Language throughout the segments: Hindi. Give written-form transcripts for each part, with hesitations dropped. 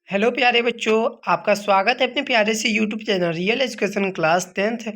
हेलो प्यारे बच्चों, आपका स्वागत है अपने प्यारे से YouTube channel real education class 10th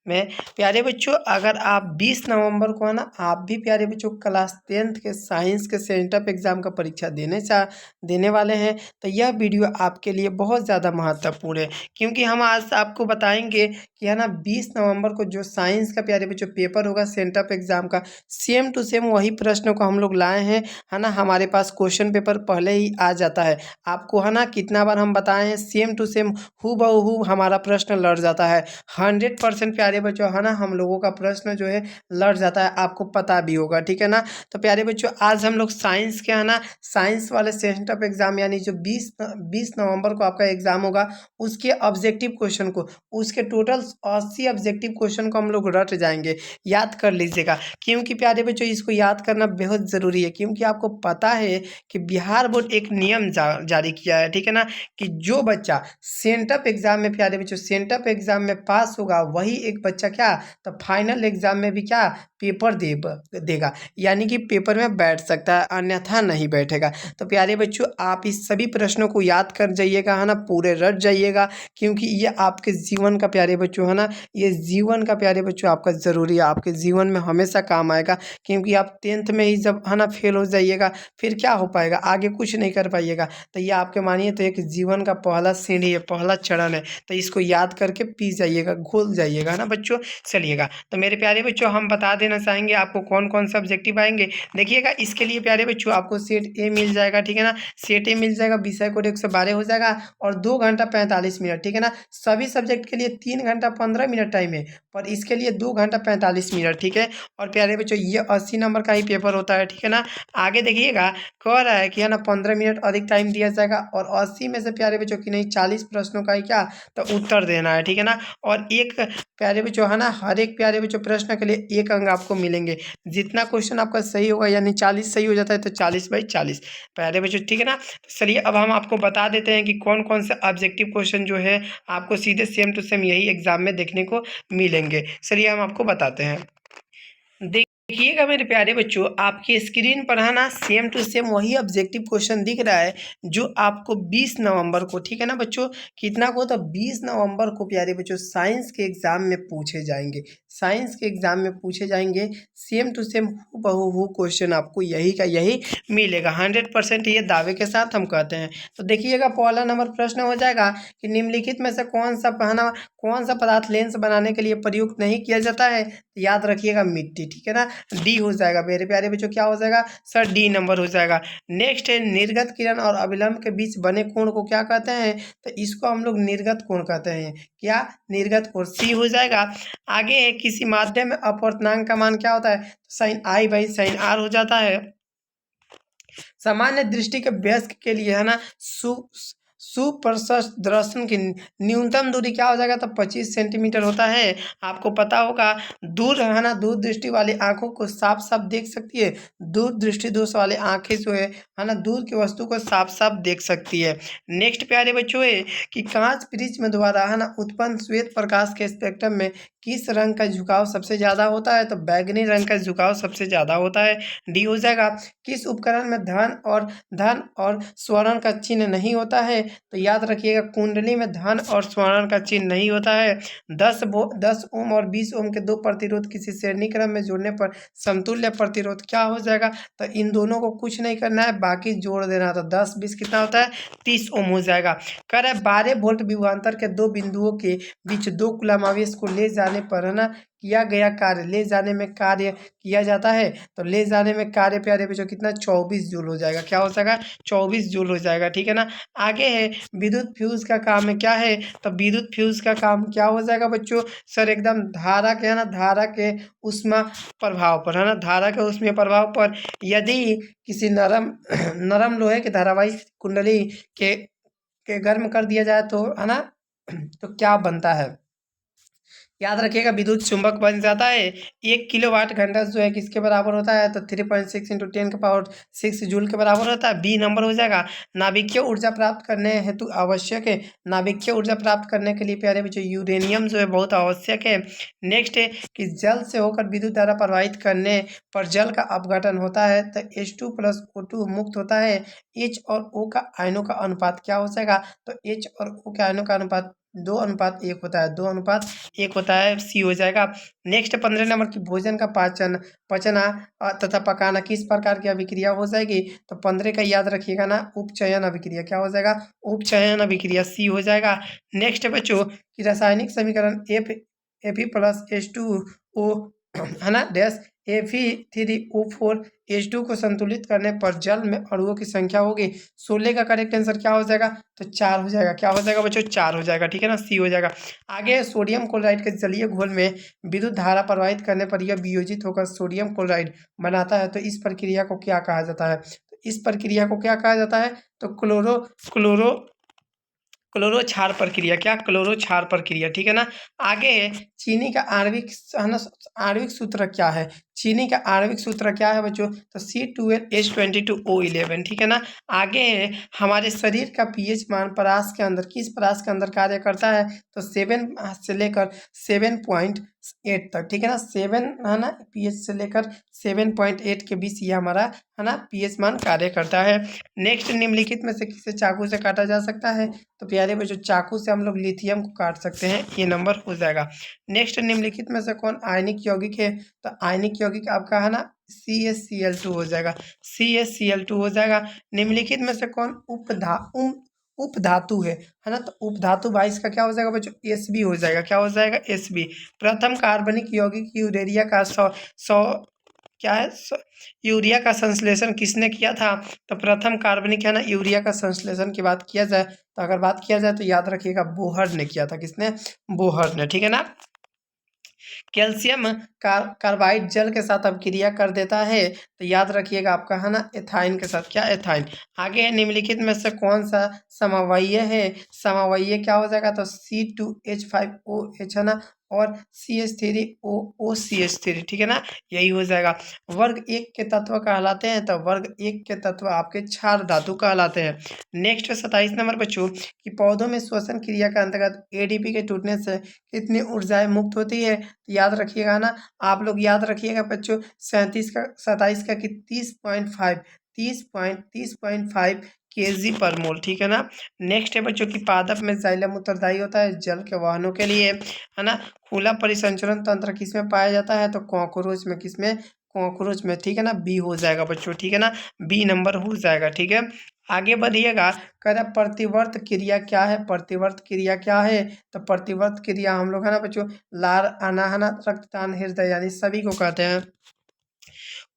में। प्यारे बच्चों, अगर आप 20 नवंबर को है ना, आप भी प्यारे बच्चों क्लास 10th के साइंस के सेंटअप एग्ज़ाम का परीक्षा देने वाले हैं, तो यह वीडियो आपके लिए बहुत ज़्यादा महत्वपूर्ण है। क्योंकि हम आज आपको बताएंगे कि है ना 20 नवंबर को जो साइंस का प्यारे बच्चों पेपर होगा सेंटअप एग्ज़ाम का, सेम टू सेम वही प्रश्नों को हम लोग लाए हैं। है ना, हमारे पास क्वेश्चन पेपर पहले ही आ जाता है। आपको है ना कितना बार हम बताए हैं, सेम टू सेम हूबहू हमारा प्रश्न लड़ जाता है। 100% प्यारे बच्चों है ना, हम लोगों का प्रश्न जो है लड़ जाता है, आपको पता भी होगा, ठीक है ना। तो प्यारे बच्चों, आज हम लोग साइंस के है ना, साइंस वाले सेंटअप एग्जाम यानी जो 20 नवंबर को आपका एग्जाम होगा, उसके ऑब्जेक्टिव क्वेश्चन को, उसके टोटल 80 ऑब्जेक्टिव क्वेश्चन को हम लोग रट जाएंगे। याद कर लीजिएगा, क्योंकि प्यारे बच्चों इसको याद करना बेहद ज़रूरी है। क्योंकि आपको पता है कि बिहार बोर्ड एक नियम जारी किया है, ठीक है ना, कि जो बच्चा सेंटअप एग्जाम में प्यारे बच्चों सेंटअप एग्जाम में पास होगा, वही एक बच्चा क्या, तो फाइनल एग्जाम में भी क्या पेपर देगा, यानी कि पेपर में बैठ सकता है, अन्यथा नहीं बैठेगा। तो प्यारे बच्चों, आप इस सभी प्रश्नों को याद कर जाइएगा, है ना, पूरे रट जाइएगा। क्योंकि ये आपके जीवन का प्यारे बच्चों है ना, ये जीवन का प्यारे बच्चों आपका ज़रूरी है, आपके जीवन में हमेशा काम आएगा। क्योंकि आप 10th में ही जब है ना फेल हो जाइएगा, फिर क्या हो पाएगा, आगे कुछ नहीं कर पाइएगा। तो ये आपके मानिए तो एक जीवन का पहला सीढ़ी है, पहला चरण है। तो इसको याद करके पी जाइएगा, घुल जाइएगा, है ना बच्चों। चलिएगा, तो मेरे प्यारे बच्चों हम बता देना चाहेंगे आपको कौन कौन सा ऑब्जेक्टिव आएंगे। देखिएगा, इसके लिए प्यारे बच्चों आपको सेट ए मिल जाएगा, ठीक है ना। सेट ए मिल जाएगा, विषय कोड 112 हो जाएगा और 2 घंटा 45 मिनट, ठीक है ना। सभी सब्जेक्ट के लिए 3 घंटा 15 मिनट टाइम है, पर इसके लिए 2 घंटा 45 मिनट, ठीक है। और प्यारे बच्चों, ये 80 नंबर का ही पेपर होता है, ठीक है ना। आगे देखिएगा, कह रहा है कि है ना 15 मिनट अधिक टाइम दिया जाएगा और 80 में से प्यारे बच्चों की नहीं 40 प्रश्नों का ही क्या, तो उत्तर देना है, ठीक है ना। और एक प्यारे बच्चों है ना, हर एक प्यारे बच्चों प्रश्न के लिए 1 अंक आपको मिलेंगे। जितना क्वेश्चन आपका सही होगा, यानी 40 सही हो जाता है तो 40/40 प्यारे बच्चों, ठीक है ना। चलिए, अब हम आपको बता देते हैं कि कौन कौन से ऑब्जेक्टिव क्वेश्चन जो है आपको सीधे सेम टू सेम यही एग्जाम में देखने को मिलेंगे। चलिए हम आपको बताते हैं। देखिएगा मेरे प्यारे बच्चों, आपकी स्क्रीन पर है ना सेम टू सेम वही ऑब्जेक्टिव क्वेश्चन दिख रहा है जो आपको 20 नवंबर को, ठीक है ना बच्चों, कितना को, तो 20 नवंबर को प्यारे बच्चों साइंस के एग्जाम में पूछे जाएंगे। साइंस के एग्जाम में पूछे जाएंगे, सेम टू सेम हूबहू क्वेश्चन आपको यही का यही मिलेगा। 100% ये दावे के साथ हम कहते हैं। तो देखिएगा, पहला नंबर प्रश्न हो जाएगा कि निम्नलिखित में से कौन सा पदार्थ लेंस बनाने के लिए प्रयुक्त नहीं किया जाता है। याद रखिएगा, मिट्टी, ठीक है ना। डी हो जाएगा मेरे प्यारे बच्चों, क्या हो जाएगा सर, डी नंबर हो जाएगा। नेक्स्ट है, निर्गत किरण और अभिलंब के बीच बने कोण को क्या कहते हैं, तो इसको हम लोग निर्गत कोण कहते हैं। क्या, निर्गत कोण, सी हो जाएगा। आगे है, किसी माध्यम में अपवर्तनांक का मान क्या होता है, तो sine i by sine r हो जाता है। सामान्य दृष्टि के वयस्क के लिए है ना सुप्रशस्त दर्शन की न्यूनतम दूरी क्या हो जाएगा, तो 25 सेंटीमीटर होता है। आपको पता होगा, दूर है ना, दूर दृष्टि वाली आंखों को साफ साफ देख सकती है। दूर दृष्टि दोष वाले आंखें जो है ना, दूर की वस्तु को साफ साफ देख सकती है। नेक्स्ट प्यारे बच्चों है कि कांच प्रिज्म द्वारा है ना उत्पन्न श्वेत प्रकाश के स्पेक्ट्रम में किस रंग का झुकाव सबसे ज्यादा होता है, तो बैगनी रंग का झुकाव सबसे ज्यादा होता है। डी हो जाएगा। किस उपकरण में धन और स्वर्ण का चिन्ह नहीं होता है, तो याद रखिएगा, कुंडली में धन और स्वर्ण का चिन्ह नहीं होता है। 10 ओम और 20 ओम के दो प्रतिरोध किसी श्रेणी क्रम में जोड़ने पर समतुल्य प्रतिरोध क्या हो जाएगा, तो इन दोनों को कुछ नहीं करना है, बाकी जोड़ देना। तो 10 20 कितना होता है, 30 ओम हो जाएगा। कर है 12 वोल्ट विभवांतर के दो बिंदुओं के बीच 2 कूलम आवेश को ले जाने पर है ना किया गया कार्य, ले जाने में कार्य किया जाता है, तो ले जाने में कार्य प्यारे बच्चों कितना, 24 जूल हो जाएगा। क्या हो जाएगा, 24 जूल हो जाएगा, ठीक है ना। आगे है, विद्युत फ्यूज का काम है क्या है, तो विद्युत फ्यूज का काम क्या हो जाएगा बच्चों, सर एकदम धारा के है ना, धारा के उष्मा प्रभाव पर, है ना, धारा के उष्मीय प्रभाव पर यदि किसी नरम नरम लोहे के धारावाही कुंडली के गर्म कर दिया जाए तो है ना, तो क्या बनता है, याद रखिएगा विद्युत चुंबक बन जाता है। 1 किलोवाट घंटा जो है किसके बराबर होता है, तो 3.6 इंटू 10⁶ जूल के बराबर होता है। बी नंबर हो जाएगा। नाभिकीय ऊर्जा प्राप्त करने हेतु आवश्यक है। नाभिकीय ऊर्जा प्राप्त करने के लिए प्यारे बच्चों यूरेनियम जो है बहुत आवश्यक है। नेक्स्ट है कि जल से होकर विद्युत धारा प्रवाहित करने पर जल का अपघटन होता है तो H2+O2 मुक्त होता है। H और O का आयनों का अनुपात क्या हो जाएगा, तो H और O के आयनों का अनुपात 2:1 होता है, 2:1 होता है, सी हो जाएगा। नेक्स्ट 15 नंबर की भोजन का पचना तथा पकाना किस प्रकार की अभिक्रिया हो जाएगी, तो 15 का याद रखिएगा ना, उपचयन अभिक्रिया। क्या हो जाएगा, उपचयन अभिक्रिया, सी हो जाएगा। नेक्स्ट बच्चों की रासायनिक समीकरण Fe+H2O है ना डैश Fe3O4H2 को संतुलित करने पर जल में अणुओं की संख्या होगी 16 का करेक्ट आंसर क्या हो जाएगा, तो 4 हो जाएगा। क्या हो जाएगा बच्चों, 4 हो जाएगा, ठीक है ना, सी हो जाएगा। आगे सोडियम क्लोराइड के जलीय घोल में विद्युत धारा प्रवाहित करने पर यह वियोजित होकर सोडियम क्लोराइड बनाता है, तो इस प्रक्रिया को क्या कहा जाता है, तो इस प्रक्रिया को क्या कहा जाता है, तो क्लोरो क्षार प्रक्रिया। क्या, क्लोरो क्षार प्रक्रिया, ठीक है ना। आगे चीनी का आणविक है ना, आणविक सूत्र क्या है, चीनी का आणविक सूत्र क्या है बच्चों, तो C12H22O11, ठीक है ना। आगे हमारे शरीर का पीएच मान परास के अंदर किस परास के अंदर कार्य करता है, तो 7 से लेकर 7.8 तक, ठीक है ना, 7 है ना पीएच से लेकर 7.8 के बीच ये हमारा है ना पीएच मान कार्य करता है। नेक्स्ट निम्नलिखित में से किसे चाकू से काटा जा सकता है, तो प्यारे बच्चों चाकू से हम लोग लिथियम को काट सकते हैं, ये नंबर हो जाएगा। नेक्स्ट निम्नलिखित में से कौन आयनिक यौगिक है, तो आयनिक यौगिक आपका है ना CaCl2 हो जाएगा, CaCl2 हो जाएगा। निम्नलिखित में से कौन उपधातु है ना, तो उपधातु 22 का क्या हो जाएगा बच्चों, Sb हो जाएगा। क्या हो जाएगा, Sb। प्रथम कार्बनिक यौगिक यूरेरिया का सौ क्या है, यूरिया का संश्लेषण किसने किया था, तो प्रथम कार्बनिक है ना यूरिया का संश्लेषण की बात किया जाए, तो अगर बात किया जाए तो याद रखिएगा बोहर ने किया था। किसने, बोहर ने, ठीक है ना। कैल्शियम कार्बाइड जल के साथ अभिक्रिया कर देता है, तो याद रखिएगा आपका है ना एथाइन के साथ। क्या, एथाइन। आगे निम्नलिखित में से कौन सा समवायीय है, समवायीय क्या हो जाएगा, तो C2H5OH है ना, और CH3OCH3, ठीक है ना, यही हो जाएगा। वर्ग 1 के तत्व कहलाते हैं, तो वर्ग 1 के तत्व आपके क्षार धातु कहलाते हैं। नेक्स्ट 27 नंबर बच्चों कि पौधों में श्वसन क्रिया के अंतर्गत ADP के टूटने से कितनी ऊर्जाएं मुक्त होती है, तो याद रखिएगा ना, आप लोग याद रखिएगा बच्चों 27 का कि 30.5 kg पर मोल, ठीक है ना। नेक्स्ट है बच्चों की पादप में जाइलम उत्तरदायी होता है जल के वाहनों के लिए, है ना। खुला परिसंचरण तंत्र किसमें पाया जाता है, तो कॉकरोच में। किसमें, कॉकरोच में, ठीक है ना, बी हो जाएगा बच्चों, ठीक है ना, बी नंबर हो जाएगा, ठीक है। आगे बढ़िएगा, कह रहा प्रतिवर्त क्रिया क्या है, प्रतिवर्त क्रिया क्या है, तो प्रतिवर्त क्रिया हम लोग है ना बच्चों लार अनाहना रक्तदान हृदय यानी सभी को कहते हैं।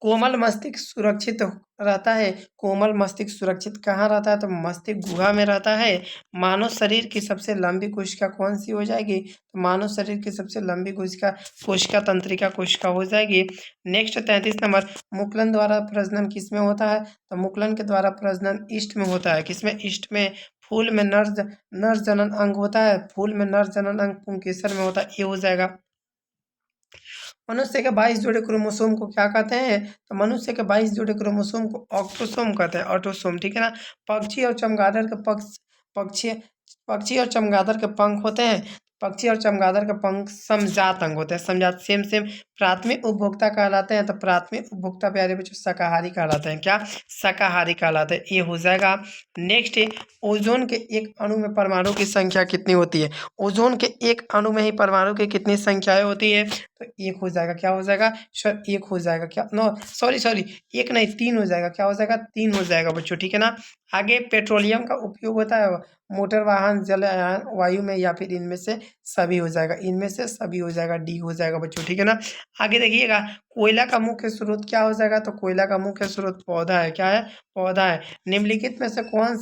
कोमल मस्तिष्क सुरक्षित रहता है, कोमल मस्तिष्क सुरक्षित कहाँ रहता है, तो मस्तिष्क गुहा में रहता है। मानव शरीर की सबसे लंबी कोशिका कौन सी हो जाएगी, तो मानव शरीर की सबसे लंबी कोशिका कोशिका तंत्रिका कोशिका हो जाएगी। नेक्स्ट 33 नंबर मुकुलन द्वारा प्रजनन किसमें होता है, तो मुकुलन के द्वारा प्रजनन ईस्ट में होता है। किसमें, ईस्ट में। फूल में नर जनन अंग होता है, फूल में नर जनन अंग पुंकेसर में होता है, ये हो जाएगा। मनुष्य के 22 जोड़े क्रोमोसोम को क्या कहते हैं, तो मनुष्य के 22 जोड़े क्रोमोसोम को ऑक्टोसोम कहते हैं, ऑटोसोम, ठीक है ना। पक्षी और चमगादड़ के पक्षी पक्षी और चमगादड़ के पंख होते हैं, पक्षी और चमगादड़ के पंख समजात अंग होते हैं, समजात, सेम सेम। प्राथमिक उपभोक्ता कहलाते हैं, तो प्राथमिक उपभोक्ता प्यारे बच्चों शाकाहारी कहलाते हैं। क्या, शाकाहारी कहलाते हैं, ये हो जाएगा। नेक्स्ट है ओजोन के एक अणु में परमाणु की संख्या कितनी होती है, ओजोन के एक अणु में ही परमाणु की कितनी संख्याएं होती है, तो एक हो जाएगा। क्या हो जाएगा सर, एक हो जाएगा। क्या, नो सॉरी एक नहीं 3 हो जाएगा। क्या हो जाएगा, 3 हो जाएगा बच्चों, ठीक है ना। आगे पेट्रोलियम का उपयोग होता है मोटर वाहन जलयान वायु में या फिर इनमें से सभी हो जाएगा, इनमें से सभी हो जाएगा, डी हो जाएगा बच्चों, ठीक है ना। आगे देखिएगा कोयला का मुख्य स्रोत क्या हो जाएगा, तो कोयला का मुख्य स्रोत पौधा है। क्या है, पौधा है। निम्नलिखित में से कौन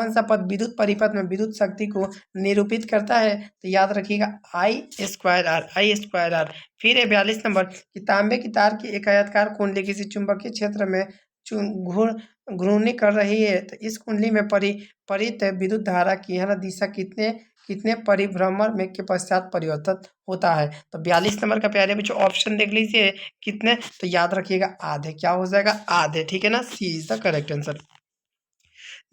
सा पद विद्युत परिपथ में विद्युत शक्ति को निरूपित करता है, तो याद रखिएगा I²R। फिर है 42 नंबर कि तांबे की तार की एक आयताकार कुंडली किसी चुंबकीय क्षेत्र में घूर्णी कर रही है, तो इस कुंडली में परित विद्युत धारा की है ना दिशा कितने परिभ्रमण में के पश्चात परिवर्तित होता है। तो 42 नंबर का प्यारे बच्चों ऑप्शन देख लीजिए कितने, तो याद रखिएगा आधे। क्या हो जाएगा? आधे। ठीक है ना, सी इज द करेक्ट आंसर।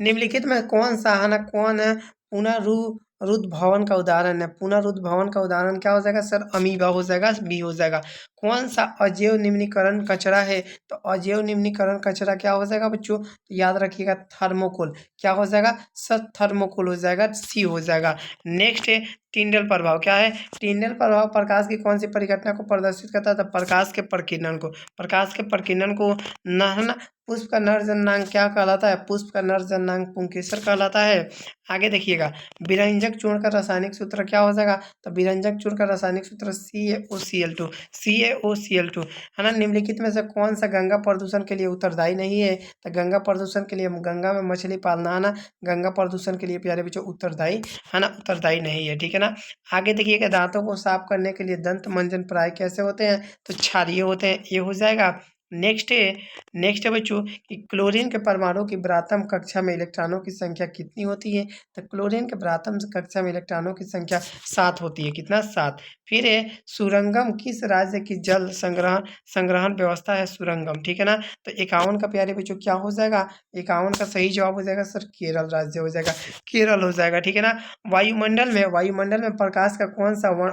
निम्नलिखित में कौन सा है ना, कौन है पुनरुद्भवन का उदाहरण है? पुनरुद्भवन का उदाहरण क्या हो जाएगा सर? अमीबा हो जाएगा, बी हो जाएगा। कौन सा अजैव निम्नीकरण कचरा है? तो अजैव निम्नीकरण कचरा क्या हो जाएगा बच्चों? तो याद रखिएगा थर्मोकोल। क्या हो जाएगा सर? थर्मोकोल हो जाएगा, सी हो जाएगा। नेक्स्ट है टिंडल प्रभाव। क्या है? टिंडल प्रभाव प्रकाश की कौन सी परिघटना को प्रदर्शित करता है? तो प्रकाश के प्रकीर्णन को। प्रकाश के प्रकीर्णन को न पुष्प का नर जननांग क्या कहलाता है? पुष्प का नर जननांग पुंकेसर कहलाता है। आगे देखिएगा, विरंजक चूर्ण का रासायनिक सूत्र क्या हो जाएगा? तो विरंजक चूर्ण का रासायनिक सूत्र CaOCl2, CaOCl2 है ना। निम्नलिखित में से कौन सा गंगा प्रदूषण के लिए उत्तरदायी नहीं है? तो गंगा प्रदूषण के लिए गंगा में मछली पालना है ना, गंगा प्रदूषण के लिए प्यारे बच्चों उत्तरदायी है ना, उत्तरदायी नहीं है। ठीक है ना। आगे देखिएगा, दांतों को साफ करने के लिए दंत मंजन प्राय कैसे होते हैं? तो क्षारीय होते हैं, ये हो जाएगा। नेक्स्ट है बच्चों कि क्लोरीन के परमाणु की ब्रातम कक्षा में इलेक्ट्रॉनों की संख्या कितनी होती है? तो क्लोरीन के ब्रातम कक्षा में इलेक्ट्रॉनों की संख्या 7 होती है। कितना? 7। फिर है सुरंगम किस राज्य की जल संग्रहण व्यवस्था है? सुरंगम। ठीक है ना। तो 51 का प्यारे बच्चों क्या हो जाएगा? 51 का सही जवाब हो जाएगा सर केरल राज्य हो जाएगा, केरल हो जाएगा। ठीक है ना। वायुमंडल में प्रकाश का कौन सा वर्ण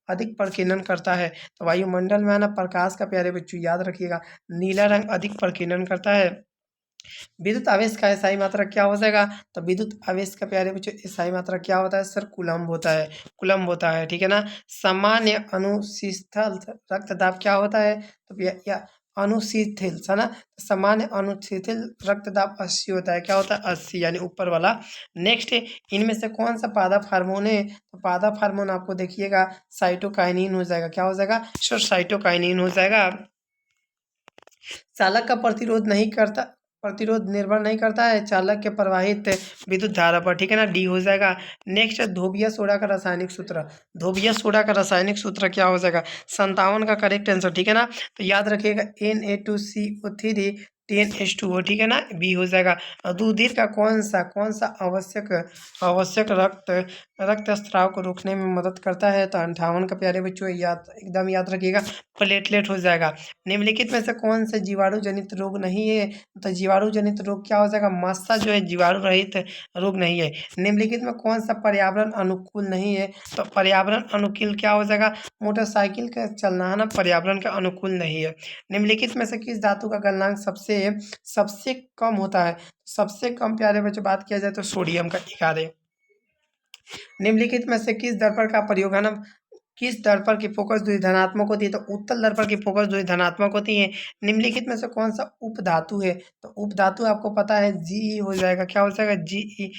अधिक प्रकीर्णन करता है? तो वायुमंडल में है ना प्रकाश का प्यारे बच्चों याद रखिएगा नीला रंग अधिक प्रकीर्णन करता है। विद्युत आवेश का एसआई मात्रा क्या हो जाएगा? तो विद्युत आवेश का प्यारे बच्चों एसआई मात्रा क्या होता है सर? कूलम्ब होता है, कूलम्ब होता है। ठीक है ना। सामान्य अनुशीतल रक्तदाब क्या होता है? तो या अनुशीतल है ना, सामान्य अनुशीतल रक्तदाब 80 होता है। क्या होता है? 80, यानी ऊपर वाला। नेक्स्ट है, इनमें से कौन सा पादप हार्मोन है? तो पादप हार्मोन आपको देखिएगा साइटोकाइनिन हो जाएगा। क्या हो जाएगा सर? साइटोकाइनिन हो जाएगा। चालक का प्रतिरोध निर्भर नहीं करता है चालक के प्रवाहित विद्युत धारा पर। ठीक है ना, डी हो जाएगा। नेक्स्ट है धोबिया सोडा का रासायनिक सूत्र। धोबिया सोडा का रासायनिक सूत्र क्या हो जाएगा? 57 का करेक्ट आंसर। ठीक है ना। तो याद रखिएगा Na2CO3 10H2O। ठीक है ना, बी हो जाएगा। रुधिर का कौन सा आवश्यक रक्त स्त्राव को रोकने में मदद करता है? तो 58 का प्यारे बच्चों एकदम याद रखिएगा प्लेटलेट हो जाएगा। निम्नलिखित में से कौन से जीवाणु जनित रोग नहीं है? तो जीवाणु जनित रोग क्या हो जाएगा? मस्सा जो है जीवाणु रहित रोग नहीं है। निम्नलिखित में कौन सा पर्यावरण अनुकूल नहीं है? तो पर्यावरण अनुकूल क्या हो जाएगा? मोटरसाइकिल का चलना है ना, पर्यावरण के अनुकूल नहीं है। निम्नलिखित में से किस धातु का गलनांक सबसे कम होता है? सबसे कम प्यारे बच्चों बात किया जाए तो सोडियम का 11। निम्नलिखित में से किस दर्पण का प्रयोग है ना, किस दर्पण की फोकस दूरी धनात्मक होती है? तो उत्तल दर्पण की फोकस दूरी धनात्मक होती है। निम्नलिखित में से कौन सा उपधातु है? तो उपधातु आपको पता है Ge हो जाएगा। क्या हो जाएगा? Ge।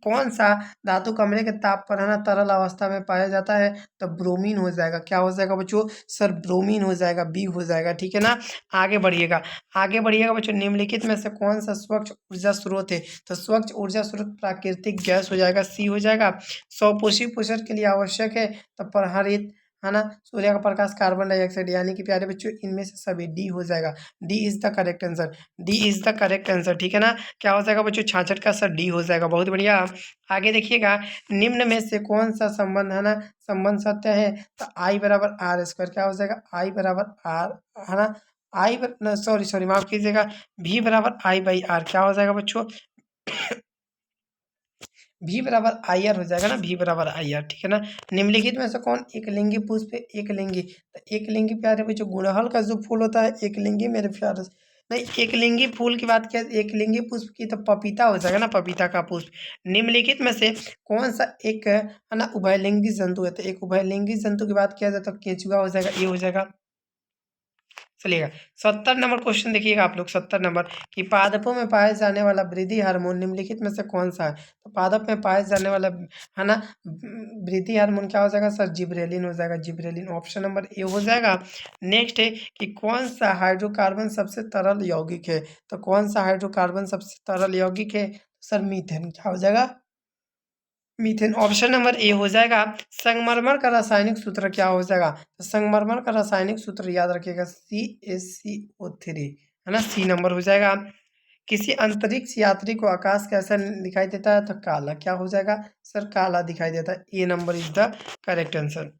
कौन सा धातु कमरे के ताप पर है ना तरल अवस्था में पाया जाता है? तो ब्रोमीन हो जाएगा। क्या हो जाएगा बच्चों? सर ब्रोमीन हो जाएगा, बी हो जाएगा। ठीक है ना। आगे बढ़िएगा बच्चों। निम्नलिखित में से कौन सा स्वच्छ ऊर्जा स्रोत है? तो स्वच्छ ऊर्जा स्रोत प्राकृतिक गैस हो जाएगा, सी हो जाएगा। स्वपोषी पोषण के लिए आवश्यक है तो प्रहरित है ना सूर्य का प्रकाश, कार्बन डाइऑक्साइड, यानी कि प्यारे बच्चों इनमें से सभी डी हो जाएगा। D is the correct answer, D is the correct answer. ठीक है ना। क्या हो जाएगा बच्चों? 66 का सर डी हो जाएगा। बहुत बढ़िया। आगे देखिएगा, निम्न में से कौन सा संबंध है ना संबंध सत्य है? तो आई बराबर आर स्क्वायर। क्या हो जाएगा? आई बराबर आर है ना, सॉरी माफ कीजिएगा, भी बराबर आई बाई आर। क्या हो जाएगा बच्चों? भी बराबर आई आर हो जाएगा ना, भी बराबर आई आर। ठीक है ना। निम्नलिखित में से कौन एकलिंगी पुष्प है? एकलिंगी, तो एकलिंगी प्यारे बच्चों गुड़हल का जो फूल होता है एकलिंगी मेरे प्यारे नहीं, एकलिंगी फूल की बात किया एकलिंगी पुष्प की तो पपीता हो जाएगा ना, पपीता का पुष्प। निम्नलिखित में से कौन सा एक है ना उभयलिंगी जंतु है? तो एक उभयलिंगी जंतु की बात किया जाए तो केंचुआ हो जाएगा, ये हो जाएगा। चलिएगा 70 नंबर क्वेश्चन देखिएगा आप लोग। 70 नंबर कि पादपों में पाए जाने वाला वृद्धि हार्मोन निम्नलिखित में से कौन सा है? तो पादप में पाए जाने वाला है ना वृद्धि हार्मोन क्या हो जाएगा सर? जिब्रेलिन हो जाएगा, जिब्रेलिन ऑप्शन नंबर ए हो जाएगा। नेक्स्ट है कि कौन सा हाइड्रोकार्बन सबसे तरल यौगिक है? तो कौन सा हाइड्रोकार्बन सबसे तरल यौगिक है? Sir methane. क्या हो जाएगा? मीथेन ऑप्शन नंबर ए हो जाएगा। संगमरमर का रासायनिक सूत्र क्या हो जाएगा? तो संगमरमर का रासायनिक सूत्र याद रखिएगा CaCO3 है ना, सी नंबर हो जाएगा। किसी अंतरिक्ष यात्री को आकाश कैसा दिखाई देता है? तो काला। क्या हो जाएगा सर? काला दिखाई देता है। A number is the correct answer.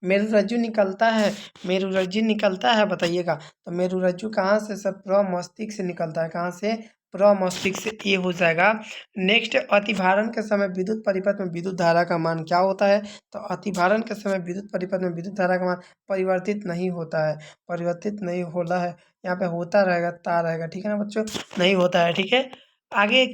मेरुरज्जु निकलता है, मेरुरज्जु निकलता है बताइएगा। तो मेरुरज्जु कहाँ से सर? प्रमस्तिष्क से निकलता है। कहाँ से? प्रमस्तिष्क से। ये हो जाएगा। नेक्स्ट, अतिभारण के समय विद्युत परिपथ में विद्युत धारा का मान क्या होता है? तो अतिभारण के समय विद्युत परिपथ में विद्युत धारा का मान परिवर्तित नहीं होता है, परिवर्तित नहीं होला है। यहाँ पे होता रहेगा, ता रहेगा, ठीक है ना बच्चों? नहीं होता है, ठीक है। आगे,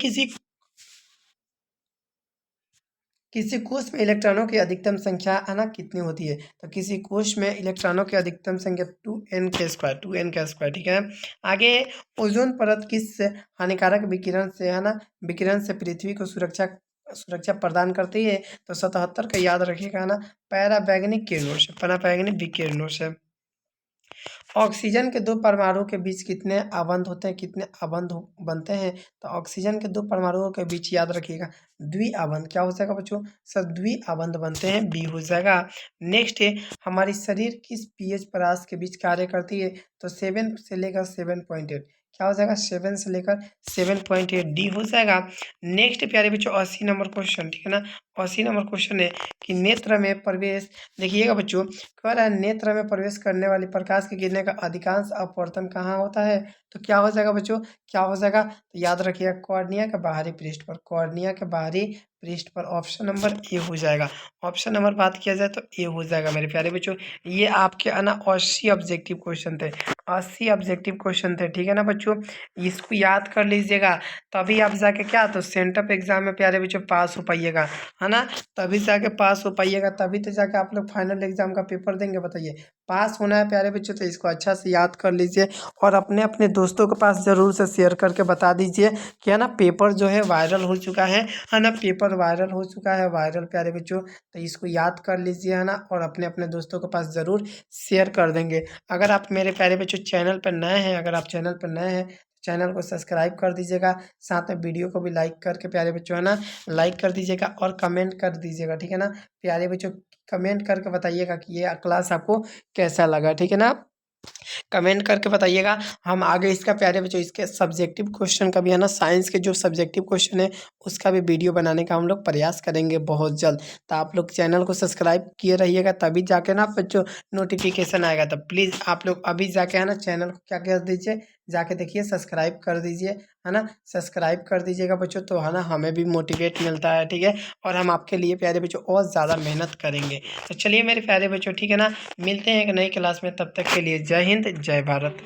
किसी कोश में इलेक्ट्रॉनों की अधिकतम संख्या है ना कितनी होती है? तो किसी कोश में इलेक्ट्रॉनों की अधिकतम संख्या 2n² 2n², ठीक है। आगे, ओजोन परत किस हानिकारक विकिरण से है ना विकिरण से पृथ्वी को सुरक्षा सुरक्षा प्रदान करती है? तो 77 का याद रखिएगा, है ना। पैराबैंगनी किरणों से, पैराबैंगनी विकिरणों से। ऑक्सीजन के दो परमाणुओं के बीच कितने आबंध होते हैं? कितने आबंध बनते हैं? तो ऑक्सीजन के दो परमाणुओं के बीच याद रखिएगा द्विआबंध। क्या हो जाएगा बच्चों? सर द्विआबंध बनते हैं, बी हो जाएगा। नेक्स्ट है, हमारी शरीर किस पीएच परास के बीच कार्य करती है? तो 7 से लेकर 7.8। क्या हो जाएगा? 7 से लेकर 7.8, डी हो जाएगा। नेक्स्ट प्यारे बच्चों 80 नंबर क्वेश्चन, ठीक है ना। 80 नंबर क्वेश्चन है कि नेत्र में प्रवेश, देखिएगा बच्चों, कह रहा है नेत्र में प्रवेश करने वाली प्रकाश की किरणें का अधिकांश अपवर्तन कहाँ होता है? तो क्या हो जाएगा बच्चों? क्या हो जाएगा? तो याद रखिएगा कॉर्निया के बाहरी पृष्ठ पर, कॉर्निया के बाहरी पृष्ठ पर। ऑप्शन नंबर ए हो जाएगा। ऑप्शन नंबर बात किया जाए तो ए हो जाएगा मेरे प्यारे बच्चों। ये आपके है ना 80 ऑब्जेक्टिव क्वेश्चन थे, 80 ऑब्जेक्टिव क्वेश्चन थे, ठीक है ना बच्चों। इसको याद कर लीजिएगा, तभी आप जाके क्या तो सेंटअप एग्जाम में प्यारे बच्चों पास हो पाइएगा, है ना। तभी जाके पास हो पाइएगा, तभी तो जाके आप लोग फाइनल एग्जाम का पेपर देंगे। बताइए, पास होना है प्यारे बच्चों, तो इसको अच्छा से याद कर लीजिए और अपने अपने दोस्तों के पास ज़रूर से शेयर करके बता दीजिए कि है ना पेपर जो है वायरल हो चुका है ना, पेपर वायरल हो चुका है, वायरल प्यारे बच्चों। तो इसको याद कर लीजिए, है ना, और अपने अपने दोस्तों के पास ज़रूर शेयर कर देंगे। अगर आप मेरे प्यारे बच्चों चैनल पर नए हैं, अगर आप चैनल पर नए हैं, चैनल को सब्सक्राइब कर दीजिएगा, साथ में वीडियो को भी लाइक करके प्यारे बच्चों है ना लाइक कर दीजिएगा और कमेंट कर दीजिएगा, ठीक है ना। प्यारे बच्चों कमेंट करके बताइएगा कि ये क्लास आपको कैसा लगा, ठीक है ना। कमेंट करके बताइएगा। हम आगे इसका प्यारे बच्चों इसके सब्जेक्टिव क्वेश्चन का भी है ना, साइंस के जो सब्जेक्टिव क्वेश्चन है उसका भी वीडियो बनाने का हम लोग प्रयास करेंगे बहुत जल्द। तो आप लोग चैनल को सब्सक्राइब किए रहिएगा, तभी जाके ना बच्चों नोटिफिकेशन आएगा। तो प्लीज़ आप लोग अभी जाके है ना चैनल को क्या कर दीजिए, जाके देखिए सब्सक्राइब कर दीजिए, है ना। सब्सक्राइब कर दीजिएगा बच्चों, तो है ना हमें भी मोटिवेट मिलता है, ठीक है। और हम आपके लिए प्यारे बच्चों और ज़्यादा मेहनत करेंगे। तो चलिए मेरे प्यारे बच्चों, ठीक है ना, मिलते हैं एक नई क्लास में, तब तक के लिए जय हिंद, जय भारत।